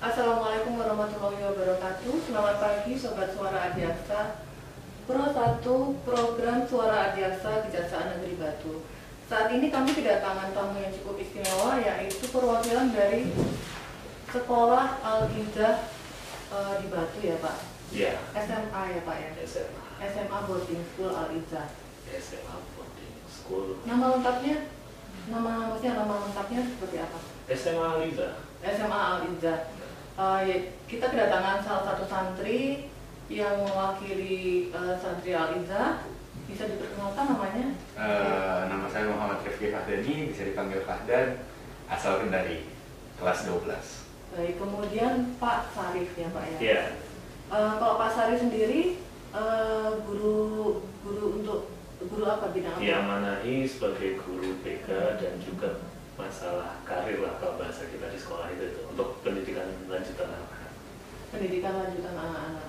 Assalamualaikum warahmatullahi wabarakatuh. Selamat pagi Sobat Suara Adiaksa Pro 1 Program Suara Adiaksa Kejaksaan Negeri Batu. Saat ini kami kedatangan tamu yang cukup istimewa, yaitu perwakilan dari Sekolah Al-Izzah di Batu ya Pak? Iya. SMA ya Pak ya? SMA. SMA Boarding School Al-Izzah. SMA Boarding School. Nama lengkapnya? Nama lengkapnya seperti apa? SMA Al-Izzah. SMA Al-Izzah. Kita kedatangan salah satu santri yang mewakili santri Al-Izzah. Bisa diperkenalkan namanya? Nama saya Muhammad Rifki Fahdani, bisa dipanggil Fahdan, asal Kendari, kelas 12. Baik, kemudian Pak Sarif ya Pak ya? Iya. Kalau Pak Sarif sendiri guru apa, bidang apa? Diamanahi sebagai guru BK dan juga masalah karir lah kalau bahasa kita di sekolah itu untuk pendidikan lanjutan anak-anak. Pendidikan lanjutan anak-anak.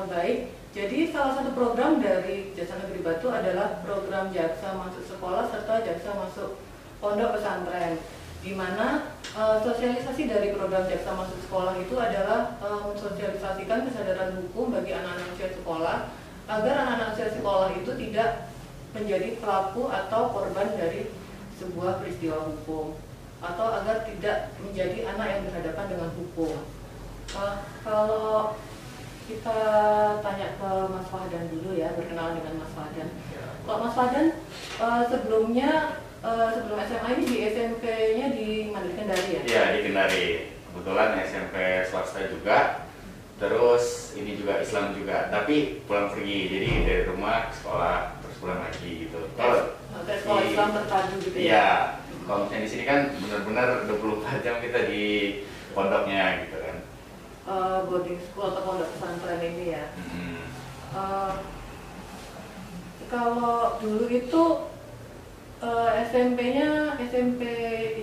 Baik, jadi salah satu program dari Kejaksaan Negeri Batu adalah program Jaksa Masuk Sekolah serta Jaksa Masuk Pondok Pesantren, di mana sosialisasi dari program Jaksa Masuk Sekolah itu adalah mensosialisasikan kesadaran hukum bagi anak-anak usia sekolah agar anak-anak usia sekolah itu tidak menjadi pelaku atau korban dari sebuah peristiwa hukum, atau agar tidak menjadi anak yang berhadapan dengan hukum. Kalau kita tanya ke Mas Fahdan dulu ya, berkenalan dengan Mas Fahdan. Kalau Mas Fahdan sebelumnya sebelum SMA ini di SMP-nya di Mandiri Kendari ya? Iya, di Kendari. Kebetulan SMP swasta juga. Terus ini juga Islam juga, tapi pulang pergi. Jadi dari rumah ke sekolah terus pulang lagi gitu. Kalau sekolah Islam terpadu gitu ya? Iya. Kalau misalnya di sini kan benar-benar 24 jam kita di pondoknya gitu kan. Boarding school atau pondok pesantren ini ya. Kalau dulu itu SMP-nya SMP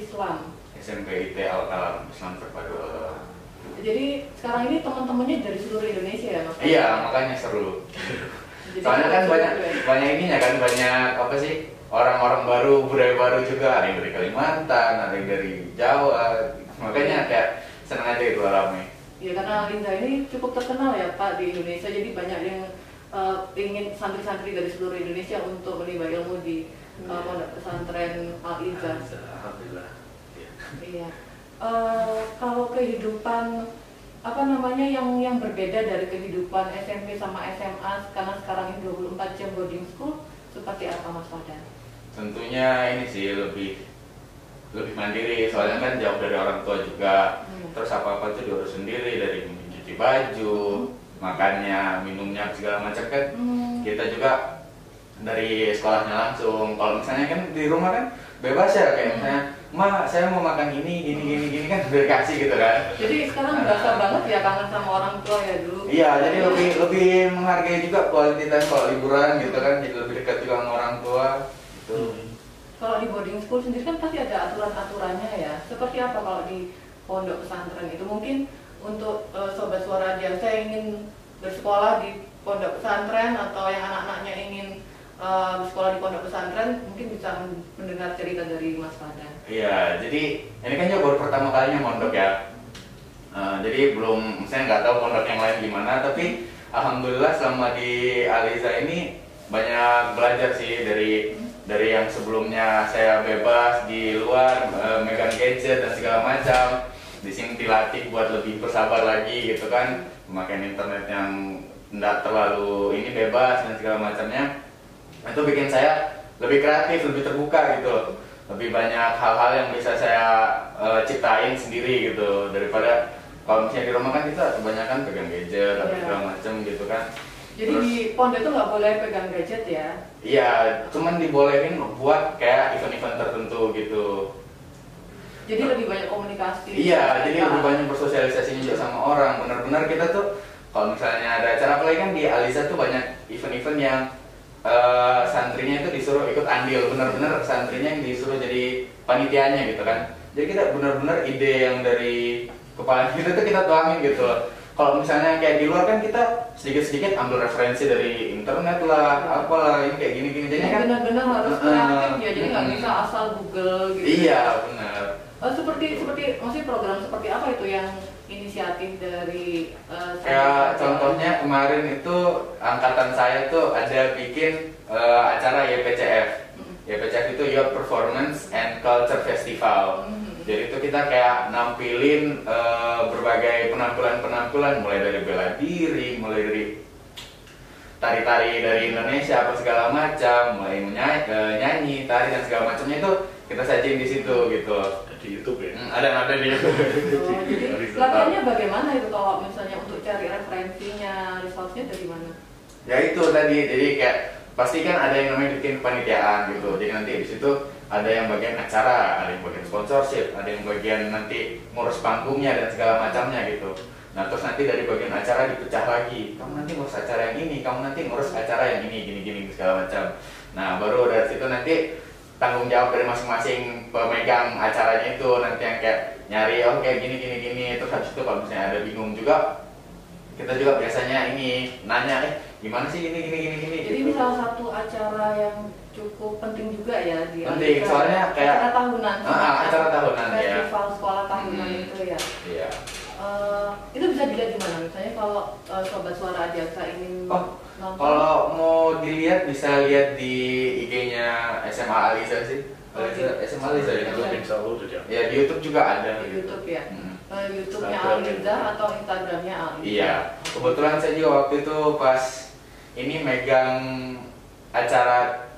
Islam. SMP IT Al-Kalam, Islam terpadu. Jadi sekarang ini teman-temannya dari seluruh Indonesia ya Mas? Iya, makanya seru. Jadi Soalnya kan seru banyak ya? ininya kan, banyak apa sih, orang-orang baru, budaya baru juga. Ada yang dari Kalimantan, ada yang dari Jawa. Makanya kayak seneng aja gitu rame. Ya karena Al-Izzah ini cukup terkenal ya Pak di Indonesia, jadi banyak yang ingin santri-santri dari seluruh Indonesia untuk menimba ilmu di pondok pesantren Al-Izzah. Alhamdulillah. Iya. Kalau kehidupan apa namanya yang berbeda dari kehidupan SMP sama SMA, karena sekarang ini 24 jam boarding school, seperti apa Mas Fahdan? Tentunya ini sih lebih mandiri, soalnya kan jauh dari orang tua juga. Terus apa-apa tuh diurus sendiri, dari mencuci baju, makannya, minumnya, segala macam kan. Kita juga dari sekolahnya langsung. Kalau misalnya kan di rumah kan bebas ya, kayak misalnya, "Ma, saya mau makan gini kan udah dikasih gitu kan." Jadi sekarang berasa banget ya kangen sama orang tua ya dulu. Iya, jadi lebih menghargai juga quality time kalau liburan gitu kan, jadi lebih dekat juga sama orang tua gitu. Kalau di boarding school sendiri kan pasti ada aturan-aturannya ya. Seperti apa kalau di pondok pesantren itu? Mungkin untuk Sobat Suara Adiaksa yang ingin bersekolah di pondok pesantren atau yang anak-anaknya ingin bersekolah di pondok pesantren, mungkin bisa mendengar cerita dari Mas Fahdan. Iya, jadi ini kan juga baru pertama kalinya mondok ya. Jadi belum, saya nggak tahu pondok yang lain gimana, tapi alhamdulillah selama di Al-Izzah ini banyak belajar sih dari yang sebelumnya saya bebas di luar megang gadget dan segala macam. Di sini dilatih buat lebih bersabar lagi gitu kan, memakai internet yang tidak terlalu ini bebas dan segala macamnya. Itu bikin saya lebih kreatif, lebih terbuka gitu. Lebih banyak hal-hal yang bisa saya ciptain sendiri gitu, daripada kalau misalnya di rumah kan kita kebanyakan pegang gadget atau segala macam gitu kan. Jadi terus, di pondok itu nggak boleh pegang gadget ya? Iya, cuman dibolehin buat kayak event-event tertentu gitu. Jadi lebih banyak komunikasi. Iya, jadi lebih banyak bersosialisasi juga sama orang. Benar-benar kita tuh kalau misalnya ada acara, apalagi kan di Al-Izzah tuh banyak event-event yang santrinya itu disuruh ikut andil, benar-benar santrinya yang disuruh jadi panitianya gitu kan. Jadi kita benar-benar ide yang dari kepala kita tuh kita tuangin gitu loh. Kalau misalnya kayak di luar kan kita sedikit-sedikit ambil referensi dari internet lah, apalah, ini kayak gini-gini. Jadi kan benar-benar harus kreatif ya, jadi nggak bisa asal Google gitu. Iya, benar. seperti maksudnya program seperti apa itu yang inisiatif dari Kayak contohnya kemarin itu angkatan saya tuh ada bikin acara YPCF. YPCF itu Youth Performance and Culture Festival. Jadi itu kita kayak nampilin berbagai penampilan-penampilan, mulai dari bela diri, mulai dari tari-tari dari Indonesia apa segala macam, mulai nyanyi, tari dan segala macamnya itu kita sajiin di situ gitu. Di YouTube ya? Ada di YouTube. Jadi latihannya bagaimana itu kalau misalnya untuk cari referensinya, resource-nya dari mana? Ya itu tadi, jadi kayak pasti kan ada yang namanya bikin kepanitiaan gitu. Jadi nanti di situ ada yang bagian acara, ada yang bagian sponsorship, ada yang bagian nanti ngurus panggungnya dan segala macamnya gitu. Nah terus nanti dari bagian acara dipecah lagi, kamu nanti ngurus acara yang ini, kamu nanti ngurus acara yang ini, gini segala macam. Nah baru dari situ nanti tanggung jawab dari masing-masing pemegang acaranya itu nanti yang kayak nyari kayak gini. Terus habis itu kalau misalnya ada bingung juga, kita juga biasanya ini nanya gimana sih gini. Jadi ini salah satu acara yang cukup penting juga ya di penting, soalnya kayak acara tahunan. Acara tahunan ya. Festival sekolah tahunan itu ya. Iya. Itu bisa dilihat di mana? Misalnya kalau Sobat Suara Adiaksa ingin nonton. Kalau mau dilihat bisa lihat di IG-nya SMA Aliza sih. SMA Aliza ya. Ya di YouTube juga ada. Di YouTube ya. YouTube-nya Aliza atau Instagram-nya Aliza. Iya. Kebetulan saya juga waktu itu pas ini megang acara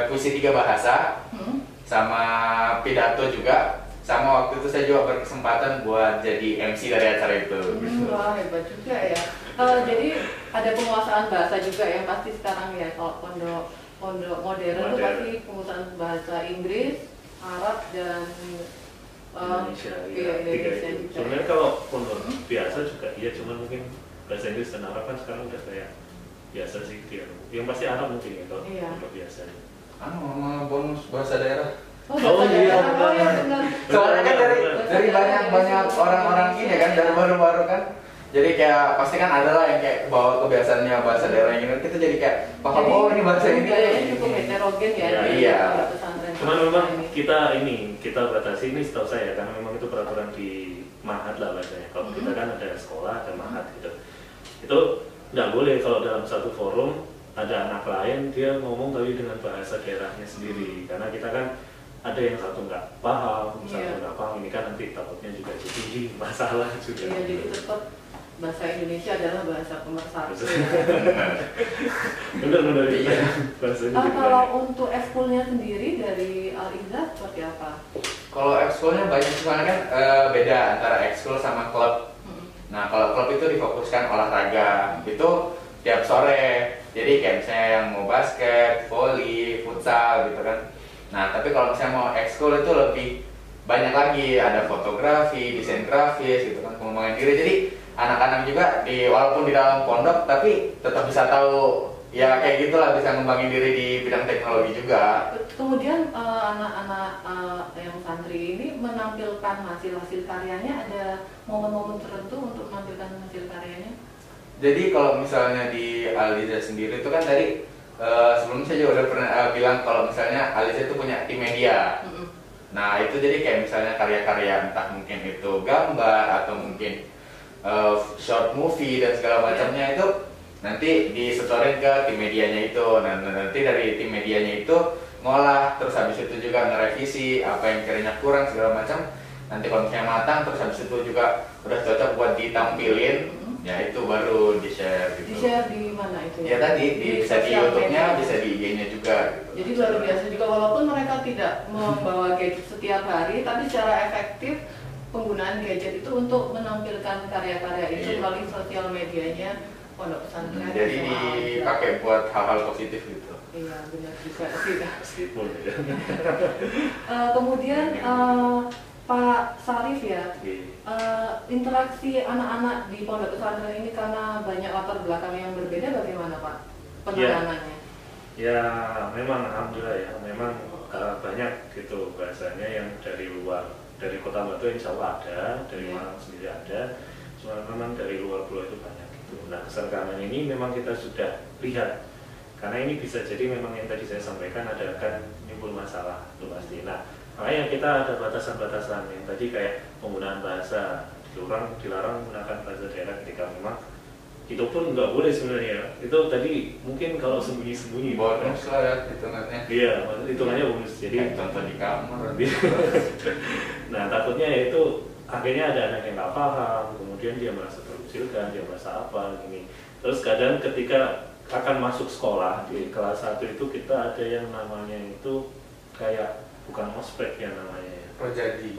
puisi 3 bahasa sama pidato juga. Sama waktu itu saya juga berkesempatan buat jadi MC dari acara itu. Wah hebat juga ya. Jadi ada penguasaan bahasa juga yang pasti sekarang ya, kalau pondok modern itu pasti penguasaan bahasa Inggris, Arab dan Indonesia. Indonesia juga. Sebenarnya kalau pondok biasa juga iya, cuman mungkin bahasa Inggris dan Arab kan sekarang udah kayak biasa sih dia. Yang pasti Arab mungkin ya kalau pondok biasa. Sama bonus bahasa daerah. Iya, benar. Soalnya kan dari banyak orang-orang ini kan, dari baru-baru kan. Jadi kayak pasti kan ada lah yang kayak bawa kebiasaannya bahasa daerah ini. Kita jadi kayak paham ini bahasa ini. Gayanya cukup heterogen ya. Iya. Cuman memang kita batasi ini setahu saya karena memang itu peraturan di Mahat lah bahasanya. Kalau kita kan ada sekolah, ada Mahat gitu. Itu nggak boleh kalau dalam satu forum ada anak lain dia ngomong tapi dengan bahasa daerahnya sendiri. Karena kita kan ada yang satu nggak paham, satu nggak paham, ini kan nanti takutnya juga jadi masalah juga. Iya, jadi tetap bahasa Indonesia adalah bahasa pemersatu. Benar iya. Kalau untuk ekskulnya sendiri dari Aliza seperti apa? Kalau ekskulnya banyak, soalnya kan beda antara ekskul sama klub. Nah kalau klub itu difokuskan olahraga, itu tiap sore. Jadi kayak misalnya yang mau basket, volley, futsal gitu kan. Nah, tapi kalau misalnya mau ekskul itu lebih banyak lagi, ada fotografi, desain grafis gitu kan, pengembangan diri. Jadi anak-anak juga walaupun di dalam pondok tapi tetap bisa tahu ya kayak gitulah, bisa ngembangin diri di bidang teknologi juga. Kemudian anak-anak yang santri ini menampilkan hasil-hasil karyanya, ada momen-momen tertentu untuk menampilkan hasil karyanya? Jadi kalau misalnya di Aliza sendiri itu kan tadi sebelumnya saya juga udah pernah bilang kalau misalnya Aliza itu punya tim media. Nah itu jadi kayak misalnya karya-karya entah mungkin itu gambar atau mungkin short movie dan segala macamnya itu nanti disetorin ke tim medianya itu. Nah nanti dari tim medianya itu ngolah, terus habis itu juga ngerevisi apa yang kiranya kurang segala macam. Nanti kalau misalnya matang, terus habis itu juga udah cocok buat ditampilin. Ya itu baru di-share gitu. Di-share di mana itu? Ya tadi bisa di YouTube-nya, bisa di IG-nya juga. Jadi luar biasa juga, walaupun mereka tidak membawa gadget setiap hari, tapi secara efektif penggunaan gadget itu untuk menampilkan karya-karya itu melalui sosial medianya pondok pesantren. Jadi dipakai buat hal-hal positif gitu. Iya benar juga sih. Kemudian Pak Sarif ya, interaksi anak-anak di pondok pesantren ini karena banyak latar belakang yang berbeda, bagaimana Pak penanganannya? Ya memang alhamdulillah ya, memang banyak gitu bahasanya yang dari luar, dari Kota Batu insya Allah ada, dari Malang sendiri ada, cuma memang dari luar pulau itu banyak gitu. Nah keserakaman ini memang kita sudah lihat, karena ini bisa jadi memang yang tadi saya sampaikan ada akan nimbul masalah itu pasti. Nah Makanya kita ada batasan-batasan yang tadi kayak penggunaan bahasa, dilarang menggunakan bahasa daerah ketika memang itu pun nggak boleh sebenarnya. Itu tadi mungkin kalau sembunyi-sembunyi bonus lah ya hitungannya. Iya, hitungannya bonus. Jadi contoh di kamar. Nah takutnya itu akhirnya ada anak yang nggak paham, kemudian dia merasa terkucilkan, dia merasa apa gini. Terus kadang ketika akan masuk sekolah di kelas 1 itu kita ada yang namanya itu kayak bukan ospek ya namanya ya. Projadi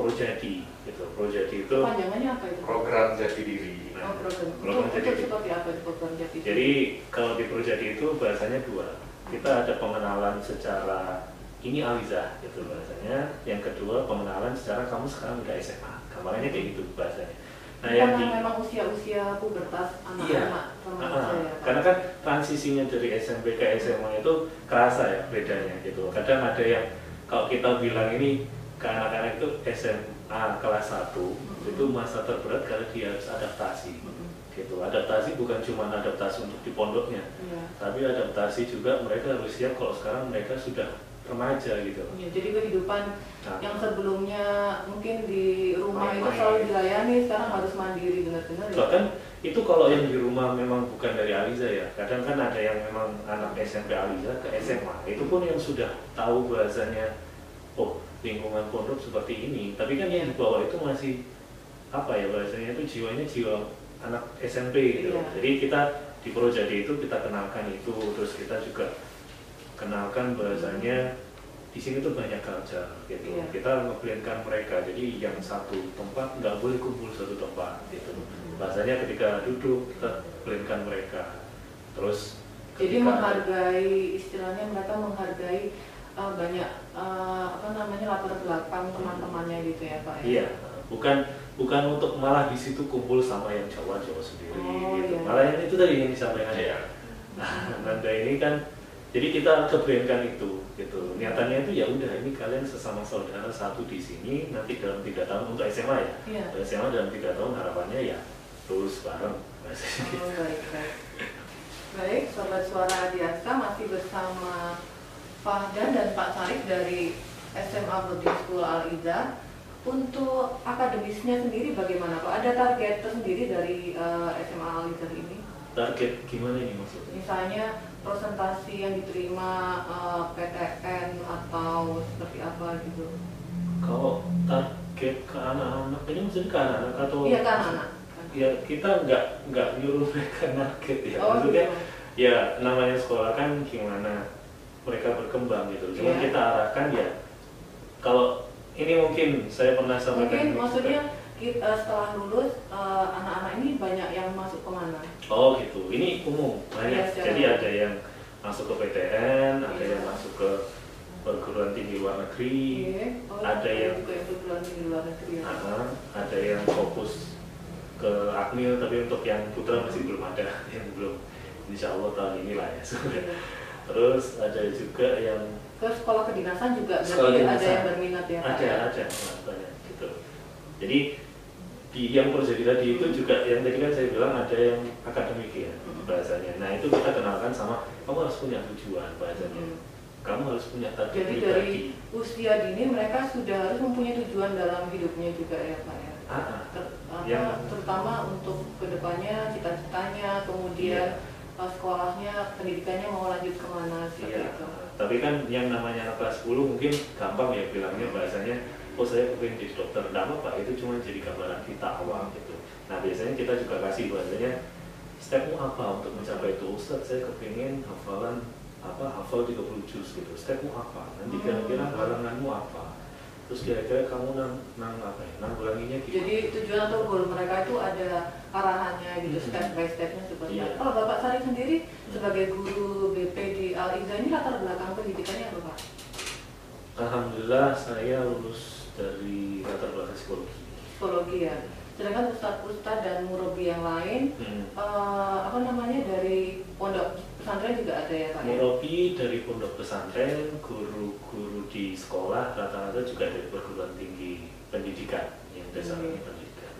gitu. Projadi itu panjangannya apa itu? Program Jati Diri. Nah, program Jati Diri. Seperti apa itu program Jati Diri? Jadi kalau di Projadi itu bahasanya dua. Kita ada pengenalan secara ini Aliza gitu bahasanya. Yang kedua pengenalan secara kamu sekarang udah SMA. Gambarnya kayak gitu bahasanya. Nah, yang memang usia pubertas anak-anak remaja ya. Karena kan transisinya dari SMP ke SMA itu kerasa ya bedanya gitu. Kadang ada yang kalau kita bilang ini ke anak-anak itu SMA kelas 1 itu masa terberat karena dia harus adaptasi gitu. Adaptasi bukan cuma adaptasi untuk di pondoknya, tapi adaptasi juga mereka harus siap kalau sekarang mereka sudah remaja gitu. Ya, jadi kehidupan yang sebelumnya mungkin di rumah itu selalu dilayani, sekarang harus mandiri benar-benar ya. Bahkan itu kalau yang di rumah memang bukan dari Aliza ya. Kadang kan ada yang memang anak SMP Aliza ke SMA, itu pun yang sudah tahu bahasanya, oh lingkungan pondok seperti ini. Tapi kan yang di bawah itu masih apa ya bahasanya itu jiwanya jiwa anak SMP gitu. Jadi kita di Projadi itu kita kenalkan itu, terus kita juga kenalkan bahasanya di sini tuh banyak culture gitu. Kita ngeblendkan mereka. Jadi yang satu tempat nggak boleh kumpul satu tempat gitu. Bahasanya ketika duduk kita blendkan mereka. Terus jadi menghargai, istilahnya mereka menghargai banyak apa namanya latar belakang teman-temannya gitu ya Pak. Iya, bukan untuk malah di situ kumpul sama yang Jawa sendiri gitu. Malah yang itu tadi yang disampaikan ya. Nah, Nanda ini kan jadi kita kebrandkan itu gitu. Niatannya itu ya udah ini kalian sesama saudara satu di sini, nanti dalam 3 tahun untuk SMA ya. SMA dalam 3 tahun harapannya ya lulus bareng. Baik, Sobat Suara Adiaksa masih bersama Fahdan dan Pak Sarif dari SMA Boarding School Al-Iza. Untuk akademisnya sendiri bagaimana Pak? Ada target tersendiri dari SMA Al-Iza ini? Target gimana ini maksudnya? Misalnya presentasi yang diterima PTN atau seperti apa gitu? Kalau target ke anak-anak ini maksudnya ke anak-anak atau? Iya ke anak-anak. Ya kita nggak nyuruh mereka target ya. Maksudnya ya namanya sekolah kan gimana mereka berkembang gitu. Cuma kita arahkan ya kalau ini mungkin saya pernah sampaikan. Mungkin maksudnya kita setelah lulus anak-anak ini banyak yang masuk kemana? Oh gitu, ini umum banyak. Jadi ada yang masuk ke PTN, ada yang masuk ke perguruan tinggi luar negeri, ada yang juga perguruan tinggi luar negeri. Ada yang fokus ke Akmil, tapi untuk yang putra masih belum ada, yang belum. Insya Allah tahun inilah ya. Terus ada juga yang ke sekolah kedinasan juga, berarti ada yang berminat ya? Ada banyak gitu. Jadi di yang Projadi tadi itu juga yang tadi kan saya bilang ada yang akademik ya bahasanya. Nah itu kita kenalkan sama kamu harus punya tujuan bahasanya. Kamu harus punya target. Jadi dari usia dini mereka sudah harus mempunyai tujuan dalam hidupnya juga ya Pak ya? Terutama untuk kedepannya, cita-citanya, kemudian sekolahnya, pendidikannya mau lanjut kemana sih itu. Tapi kan yang namanya anak kelas 10 mungkin gampang ya bilangnya bahasanya, oh saya pengen jadi dokter, enggak apa-apa, itu cuma jadi gambaran kita awal gitu. Nah biasanya kita juga kasih bahasanya, stepmu apa untuk mencapai itu? Ustaz saya kepengen hafal 30 juz gitu, stepmu apa? Nanti kira-kira halanganmu apa? Terus kira-kira kamu nanggulanginya gimana? Jadi tujuan atau goal mereka itu ada arahannya gitu, step by stepnya seperti apa. Kalau Bapak Sarif sendiri sebagai guru BP di Al-Iza ini latar belakang pendidikannya apa Pak? Alhamdulillah saya lulus dari latar belakang psikologi. Psikologi ya. Sedangkan ustadz dan murabi yang lain dari pondok pesantren juga ada ya Pak? Murabi dari pondok pesantren, guru-guru di sekolah rata-rata juga dari perguruan tinggi pendidikan yang dasarnya pendidikan.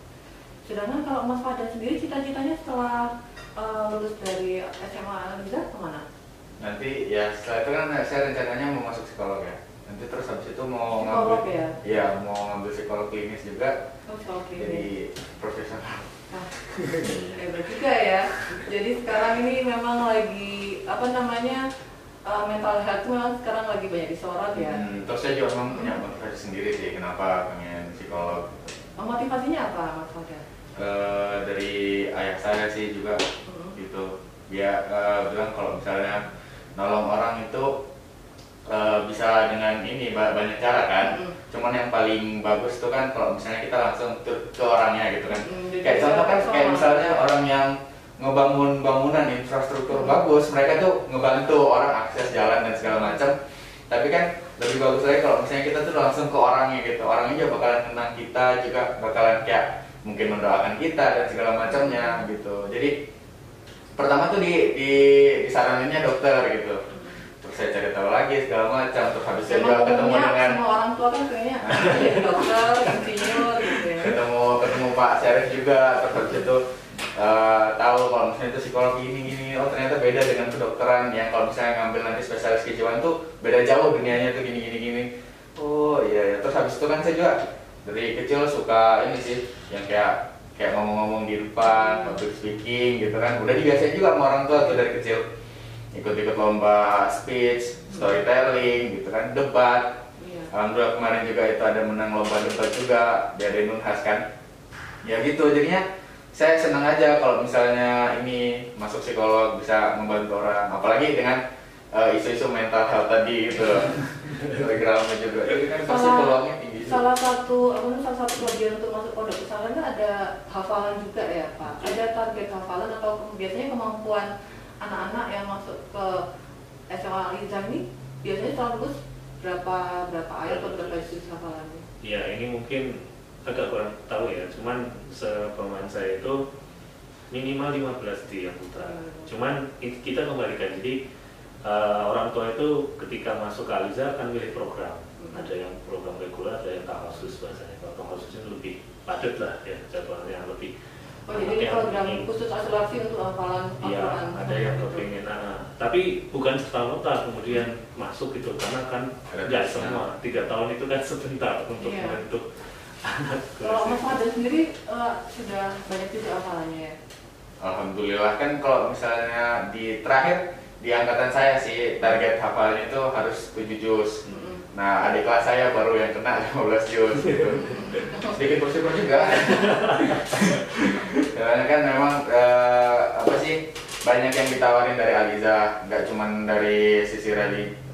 Sedangkan kalau Mas Fahdan sendiri cita-citanya setelah lulus dari SMA Al-Iza kemana? Nanti ya setelah itu kan saya rencananya mau masuk psikolog ya. Nanti terus habis itu mau Psikolog ngambil, ya? iya mau ngambil psikolog klinis juga, Oh, oke. jadi profesional. Nah, hebat juga ya. Jadi sekarang ini memang lagi apa namanya mental health memang sekarang lagi banyak disorot ya. Terus saya juga memang punya motivasi sendiri sih kenapa pengen psikolog. Motivasinya apa Mas Fajar? Dari ayah saya sih juga gitu. Dia bilang kalau misalnya nolong orang itu bisa dengan ini banyak cara kan. Cuman yang paling bagus itu kan kalau misalnya kita langsung ke orangnya gitu kan. Kayak contoh kan kayak misalnya orang yang ngebangun bangunan infrastruktur bagus, mereka tuh ngebantu orang akses jalan dan segala macam. Tapi kan lebih bagus lagi kalau misalnya kita tuh langsung ke orangnya gitu. Orangnya juga bakalan tenang, kita juga bakalan kayak mungkin mendoakan kita dan segala macamnya gitu. Jadi pertama tuh disaraninnya dokter gitu. Terus saya cari tahu lagi segala macam. Terus habis saya juga ketemu dengan semua orang tua kan kayaknya jadi dokter, insinyur gitu ya. ketemu Pak Syarif juga. Terus habis itu tahu kalau misalnya itu psikologi gini, oh ternyata beda dengan kedokteran yang kalau misalnya ngambil nanti spesialis kejiwaan tuh beda jauh dunianya tuh gini. Oh iya ya. Terus habis itu kan saya juga dari kecil suka ini sih yang kayak ngomong-ngomong di depan, public speaking gitu kan. Udah dibiasain juga sama orang tua tuh dari kecil. Ikut-ikut lomba speech, storytelling gitu kan, debat. Alhamdulillah kemarin juga itu ada menang lomba debat juga, diadain Unhas kan. Ya gitu, jadinya saya senang aja kalau misalnya ini masuk psikolog bisa membantu orang, apalagi dengan isu-isu mental health tadi gitu. Programnya juga, jadi kan pasti peluangnya tinggi. Salah satu kelebihan untuk masuk pondok pesantren kan ada hafalan juga ya Pak. Ada target hafalan atau biasanya kemampuan anak-anak yang masuk ke SMA Al-Izhar ini biasanya tahun lulus berapa ayat atau berapa juz hafalannya? Ya ini mungkin agak kurang tahu ya, cuman sepemahaman saya itu minimal 15 di yang putra. Cuman kita kembalikan, jadi orang tua itu ketika masuk ke Al-Izhar kan milih program. Ada yang program reguler, ada yang takhasus bahasanya. Kalau takhasusnya lebih padat lah ya, jadwalnya lebih. Oh jadi ini program khusus asuransi untuk hafalan Al-Quran? Iya, ada yang kepingin. Tapi bukan serta-merta kemudian masuk gitu, karena kan nggak semua. 3 tahun itu kan sebentar untuk membentuk anak. Kalau Mas Fajar sendiri sudah banyak juga hafalannya ya? Alhamdulillah kan kalau misalnya di terakhir di angkatan saya sih target hafalnya itu harus 7 juz. Nah adik kelas saya baru yang kena 15 juz gitu. Sedikit bersyukur juga. Karena kan memang apa sih banyak yang ditawarin dari Al-Izhar, nggak cuma dari sisi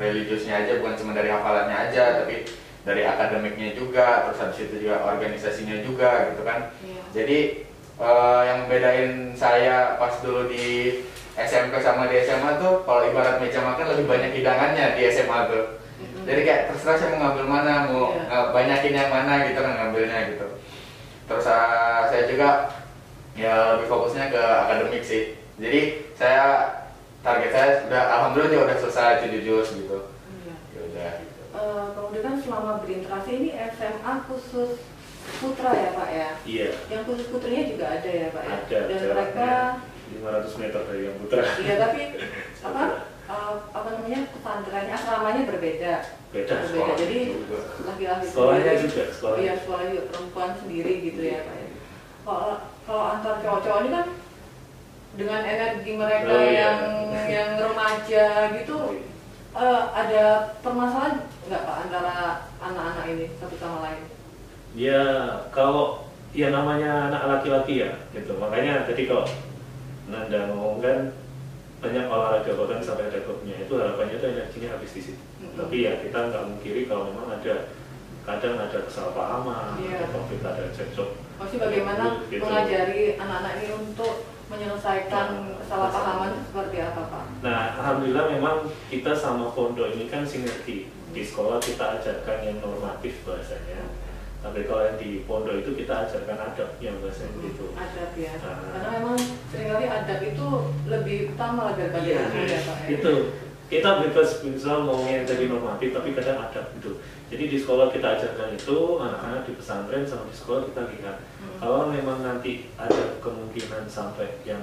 religiusnya aja, bukan cuma dari hafalannya aja, tapi dari akademiknya juga, terus habis itu juga organisasinya juga gitu kan. Jadi yang bedain saya pas dulu di SMP sama di SMA tuh, kalau ibarat meja makan lebih banyak hidangannya di SMA tuh. Jadi kayak terserah saya mau ngambil mana, mau banyakin yang mana gitu kan ngambilnya gitu. Terus saya juga ya lebih fokusnya ke akademik sih. Jadi target saya sudah alhamdulillah juga udah selesai 7 juz gitu. Ya udah. Gitu. Kemudian kan selama berinteraksi ini SMA khusus putra ya Pak ya? Iya. Yang khusus putrinya juga ada ya Pak ya? Ada. Dan mereka 500 meter dari yang putra. Iya tapi apa namanya pesantrennya asramanya berbeda. Beda. Jadi laki-laki sekolahnya sendiri, juga sekolahnya. Iya sekolah juga perempuan sendiri gitu ya Pak ya. Kalau antar cowok-cowok ini kan dengan energi mereka yang remaja gitu ada permasalahan nggak Pak antara anak-anak ini satu sama lain? Ya kalau ya namanya anak laki-laki ya gitu, makanya tadi kalau Nanda ngomong kan banyak olahraga bahkan sampai ada klubnya, itu harapannya itu energinya habis di situ. Tapi ya kita nggak mungkiri kalau memang kadang ada kesalahpahaman, ada konflik, ada cekcok. Maksudnya bagaimana gitu. Mengajari anak-anak ini untuk menyelesaikan kesalahpahaman seperti apa Pak? Nah alhamdulillah memang kita sama pondok ini kan sinergi. Di sekolah kita ajarkan yang normatif bahasanya. Tapi kalau yang di pondok itu kita ajarkan adab yang bahasanya gitu. Adab ya. Karena memang seringkali adab itu lebih utama daripada ilmu ya Pak. Itu kita bebas misal ngomongnya yang tadi normatif, tapi kadang adab gitu. Jadi di sekolah kita ajarkan itu, anak-anak di pesantren sama di sekolah kita lihat. Kalau memang nanti ada kemungkinan sampai yang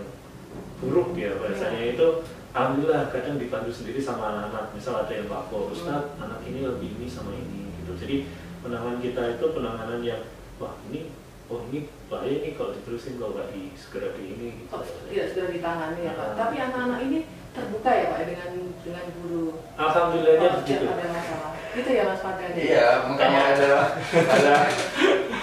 buruk ya bahasanya itu. Alhamdulillah kadang dipandu sendiri sama anak-anak, misal ada yang lapor, Ustaz, anak ini lebih ini sama ini gitu. Jadi penanganan kita itu penanganan yang wah ini bahaya nih kalau diterusin, kalau nggak segera di ini gitu. Tidak segera ditangani ya Pak. Tapi anak-anak ini terbuka ya Pak dengan guru. Alhamdulillahnya begitu. Ada masalah. Itu ya Mas Fadan. Iya, makanya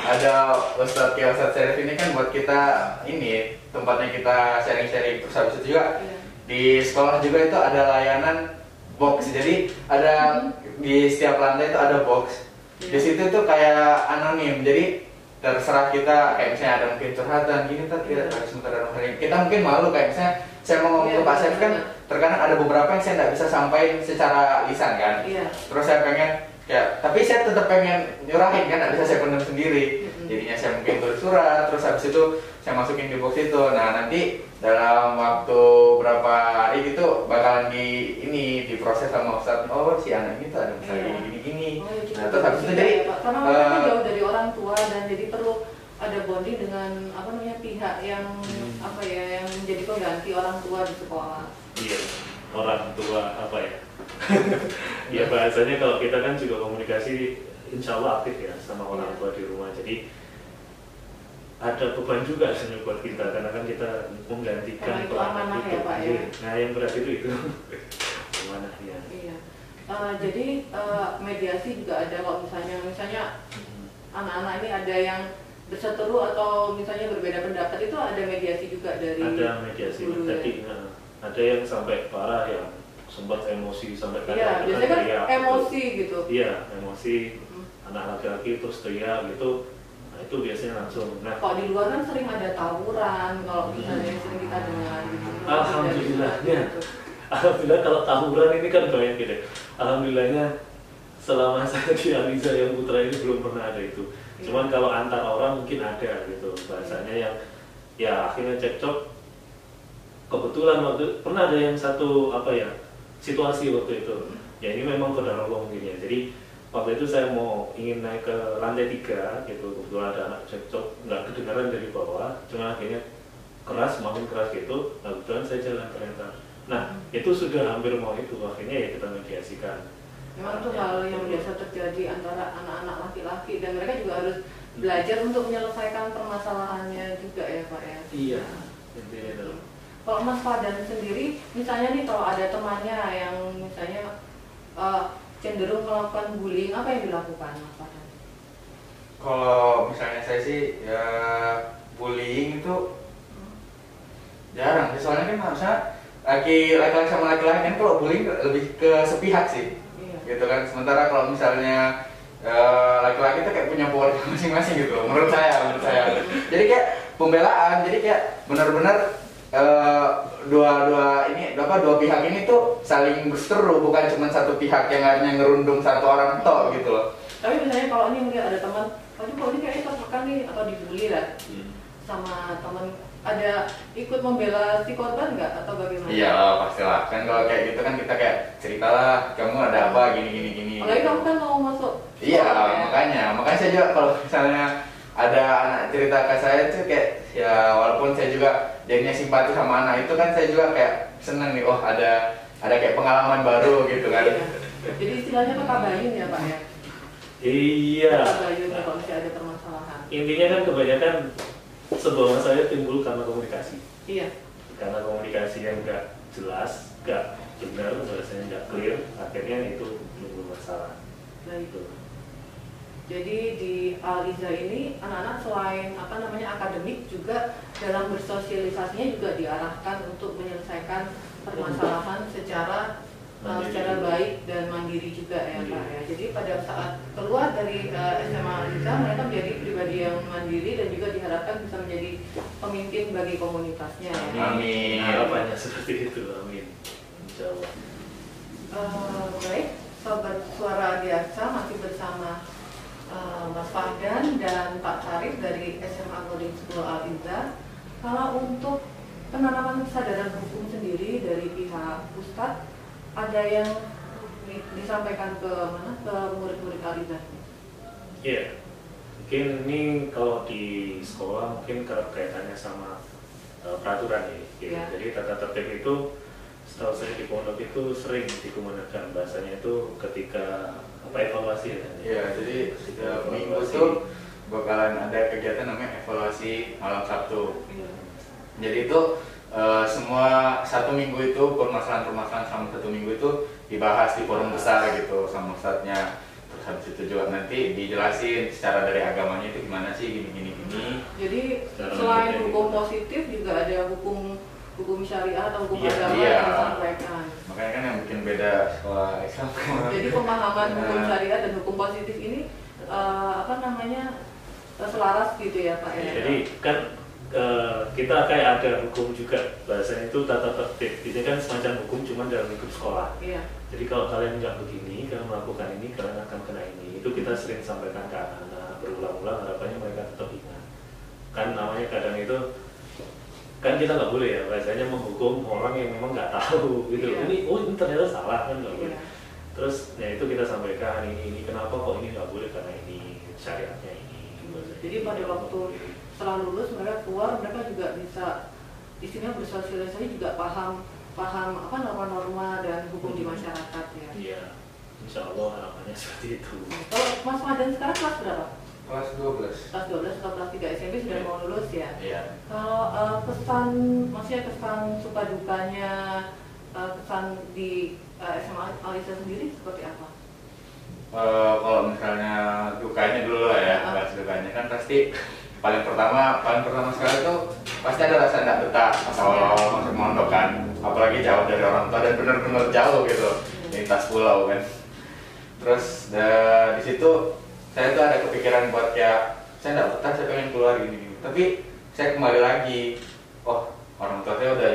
ada Ustadz Kia Ustadz Syarif ini kan buat kita ini tempatnya kita sharing-sharing, terus habis itu juga di sekolah juga itu ada layanan box. Jadi ada di setiap lantai itu ada box. Di situ tuh kayak anonim. Jadi terserah kita, kayak misalnya ada mungkin curhatan gini tuh tidak harus sementara hari kita mungkin malu, kayak misalnya saya mau ngomong ke Pak Syarif kan terkadang ada beberapa yang saya nggak bisa sampaikan secara lisan kan. Terus saya pengen tapi saya tetap pengen nyurahin kan, nggak bisa saya pendam sendiri. Jadinya saya mungkin tulis surat, terus habis itu saya masukin di box itu. Nah nanti dalam waktu berapa hari gitu bakalan diproses sama Ustadz. Oh si anak ini tuh ada misalnya gini-gini. Nah terus habis itu jadi karena mereka jauh dari orang tua dan jadi perlu ada bonding dengan pihak yang yang menjadi pengganti orang tua di sekolah. Iya, orang tua ya bahasanya kalau kita kan juga komunikasi insya Allah aktif ya sama orang tua di rumah. Jadi ada beban juga sebenarnya buat kita karena kan kita menggantikan amanah itu. Ya Pak ya. Nah yang berat itu amanahnya. Iya. Jadi mediasi juga ada kok, misalnya anak-anak ini ada yang berseteru atau misalnya berbeda pendapat, itu ada mediasi juga dari ada mediasi guru, tadi ada yang sampai parah yang sempat emosi sampai biasanya kan emosi gitu. Iya, emosi anak laki-laki terus teriak gitu. Nah, itu biasanya langsung. Nah, kalau di luar kan sering ada tawuran, kalau misalnya yang sering kita dengar gitu. Alhamdulillahnya. Alhamdulillah kalau tawuran ini kan banyak gitu. Alhamdulillahnya selama saya di Aliza yang putra ini belum pernah ada itu. Cuman kalau antar orang mungkin ada gitu. Bahasanya yang ya akhirnya cekcok. Kebetulan waktu pernah ada yang satu situasi waktu itu. Ya ini memang qadarullah mungkin ya. Jadi waktu itu saya ingin naik ke lantai 3 gitu. Kebetulan ada anak cekcok, nggak kedengaran dari bawah. Cuma akhirnya makin keras gitu. Nah kebetulan saya jalan ternyata. Nah itu sudah hampir mau itu. Akhirnya ya kita mediasikan. Memang itu hal yang biasa terjadi antara anak-anak laki-laki dan mereka juga harus belajar untuk menyelesaikan permasalahannya juga ya Pak ya. Iya, intinya itu. Kalau Mas Fadan sendiri, misalnya nih kalau ada temannya yang misalnya cenderung melakukan bullying, apa yang dilakukan Mas Fadan? Kalau misalnya saya sih ya bullying itu jarang. Soalnya kan harusnya laki-laki sama laki-laki kan kalau bullying lebih ke sepihak sih. Gitu kan, sementara kalau misalnya laki-laki itu kayak punya power masing-masing gitu menurut saya. Jadi kayak pembelaan, jadi kayak benar-benar dua pihak ini tuh saling berseteru, bukan cuma satu pihak yang hanya ngerundung satu orang tok gitu loh. Tapi misalnya kalau ini mungkin ada teman, kok ini kayaknya tertekan nih atau dibully lah sama teman, ada ikut membela si korban nggak atau bagaimana? Iya pastilah, kan kalau kayak gitu kan kita kayak ceritalah kamu ada apa gini. Apalagi kamu kan mau masuk. Iya makanya saya juga kalau misalnya ada anak cerita ke saya itu kayak ya walaupun saya juga jadinya simpati sama anak itu kan saya juga kayak seneng nih, ada kayak pengalaman baru gitu kan. Iya. Jadi istilahnya ketabayun ya Pak ya? Iya. Ketabayun kalau misalnya ada permasalahan. Intinya kan kebanyakan sebuah masalah timbul karena komunikasi. Iya. Karena komunikasi yang nggak jelas, nggak benar, bahasanya nggak clear, akhirnya itu timbul masalah. Nah itu. Jadi di Aliza ini anak-anak selain akademik juga dalam bersosialisasinya juga diarahkan untuk menyelesaikan permasalahan secara baik dan mandiri juga ya Pak ya. Jadi pada saat keluar dari SMA Aliza mereka menjadi pribadi yang mandiri dan juga diharapkan bisa menjadi pemimpin bagi komunitasnya ya. Amin. Harapannya seperti itu, amin. Insya Allah. Baik, Sobat Suara Adiaksa masih bersama Mas Fadan dan Pak Syarif dari SMA Boarding School Aliza. Kalau untuk penanaman kesadaran hukum sendiri dari pihak Ustadz, ada yang disampaikan ke murid-murid Aliza? Iya, mungkin ini kalau di sekolah mungkin kaitannya sama peraturan ya. Gitu. Iya. Jadi tata tertib itu setahu saya di pondok itu sering digunakan bahasanya itu ketika evaluasi ya. Iya, jadi setiap minggu Evaluasi. itu bakalan ada kegiatan namanya evaluasi malam Sabtu. Iya. Jadi itu semua satu minggu itu permasalahan-permasalahan sama satu minggu itu dibahas di forum besar gitu sama ustadznya. Terus habis itu juga nanti dijelasin secara dari agamanya itu gimana sih gini. Jadi Secara selain mendidik hukum juga. positif juga ada hukum syariah atau hukum Iya, agama iya. yang disampaikan. Makanya kan yang bikin beda sekolah Islam. Jadi pemahaman hukum Nah. syariah dan hukum positif ini selaras gitu ya Pak ya. Jadi kan kita kayak ada hukum juga bahasanya itu tata tertib. Ini kan semacam hukum cuma dalam lingkup sekolah. Iya. Jadi kalau kalian nggak begini, kalian melakukan ini, kalian akan kena ini. Itu kita sering sampaikan ke anak-anak berulang-ulang, harapannya mereka tetap ingat. Kan namanya kadang itu kan kita nggak boleh ya bahasanya menghukum orang yang memang nggak tahu gitu. Iya. Ini ternyata salah kan nggak boleh. Iya. Terus ya itu kita sampaikan ini kenapa kok ini nggak boleh karena ini syariatnya ini. Jadi pada waktu setelah lulus mereka keluar, mereka juga bisa istilahnya bersosialisasi, juga paham norma-norma dan hukum di masyarakat ya. Iya, insya Allah harapannya seperti itu. Kalau Mas Madan sekarang kelas berapa? Kelas 12. Kelas 12 atau kelas 3 SMP sudah mau lulus ya? Iya. Kalau maksudnya kesan suka dukanya, kesan di SMA Alisa sendiri seperti apa? Kalau misalnya dukanya dulu lah ya, bahas dukanya kan pasti paling pertama sekali tuh pasti ada rasa tidak betah pas awal masuk mondok kan, apalagi jauh dari orang tua dan benar-benar jauh gitu, lintas pulau kan. Terus di situ saya tuh ada kepikiran buat kayak saya tidak betah, saya pengen keluar gini. Tapi saya kembali lagi, oh orang tua saya udah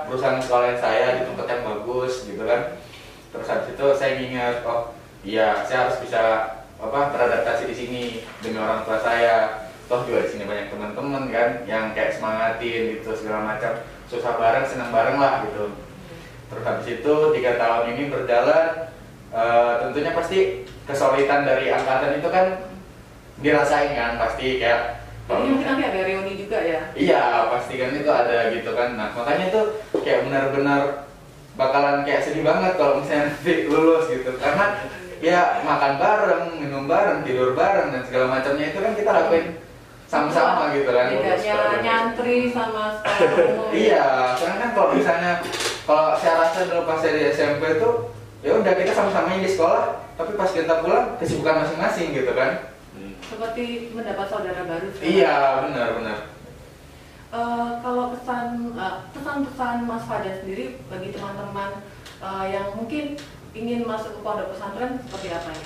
berusaha sekolahin saya di tempat yang bagus gitu kan. Terus habis itu saya ingat, oh iya saya harus bisa beradaptasi di sini demi orang tua saya. Toh juga di sini banyak teman-teman kan yang kayak semangatin gitu segala macam, susah bareng senang bareng lah gitu. Terus habis itu 3 tahun ini berjalan, tentunya pasti kesulitan dari angkatan itu kan dirasain kan, pasti kayak Jadi mungkin nanti ada reuni juga ya? iya pasti kan itu ada gitu kan. Nah makanya itu kayak benar-benar bakalan kayak sedih banget kalau misalnya nanti lulus gitu, karena ya makan bareng, minum bareng, tidur bareng dan segala macamnya itu kan kita lakuin sama-sama gitu kan. Bedanya nyantri sama sekolah umum. Iya, karena kan kalau misalnya kalau saya rasa dulu pas dari SMP itu ya udah kita sama-sama di sekolah, tapi pas kita pulang kesibukan masing-masing gitu kan. Seperti mendapat saudara baru. Iya, benar. Kalau pesan-pesan Mas Fadan sendiri bagi teman-teman yang mungkin ingin masuk ke pondok pesantren seperti apa ya?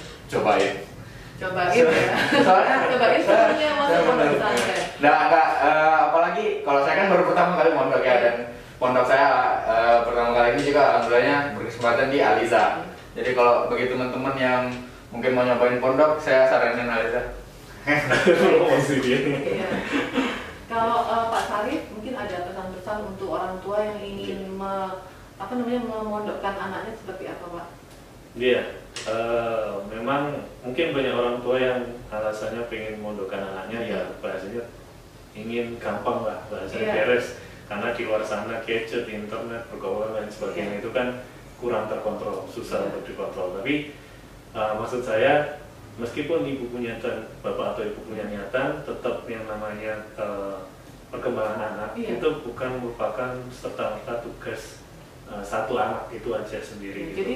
Cobain ya. Soalnya Cobain sebelumnya masuk saya pondok bener. pesantren. Nah, apalagi kalau saya kan baru pertama kali mondok ya, dan pondok saya pertama kali ini juga alhamdulillahnya berkesempatan di Aliza. Jadi kalau bagi teman-teman yang mungkin mau nyobain pondok, saya saranin Aliza. Iya. Kalau Pak Sarif mungkin ada pesan-pesan untuk orang tua yang ingin memondokkan anaknya seperti apa Pak? Iya, memang mungkin banyak orang tua yang alasannya pengen mondokkan anaknya ya bahasanya ingin gampang lah, bahasanya beres, karena di luar sana gadget, internet, pergaulan dan sebagainya itu kan kurang terkontrol, susah untuk dikontrol. Tapi maksud saya meskipun ibu punya niatan, bapak atau ibu punya niatan, tetap yang namanya perkembangan anak itu bukan merupakan serta-merta tugas satu anak itu aja sendiri. Jadi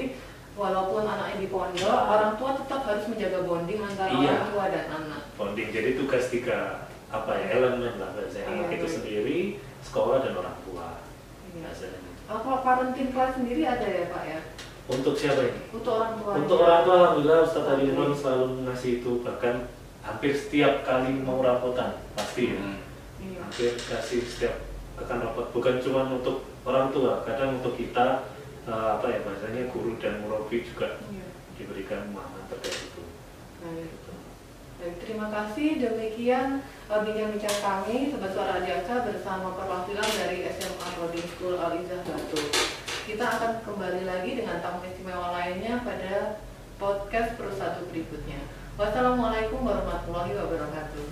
walaupun anaknya di pondok, orang tua tetap harus menjaga bonding antara orang tua dan anak. Bonding, jadi tugas 3 elemen lah bahasanya, anak itu sendiri, sekolah dan orang tua. Kalau parenting class sendiri ada ya Pak ya? Untuk siapa ini? Untuk orang tua. Untuk orang tua alhamdulillah Ustadz Ali Imran selalu ngasih itu, bahkan hampir setiap kali mau rapotan pasti ya. Hampir kasih setiap akan rapat, bukan cuma untuk orang tua, kadang untuk kita bahasanya guru dan murabi juga diberikan pemahaman terkait itu. Baik, terima kasih. Demikian bincang-bincang kami Sobat Suara Jaksa bersama perwakilan dari SMA Boarding School Al-Izzah Batu. Kita akan kembali lagi dengan tamu istimewa lainnya pada podcast Persatu berikutnya. Wassalamualaikum warahmatullahi wabarakatuh.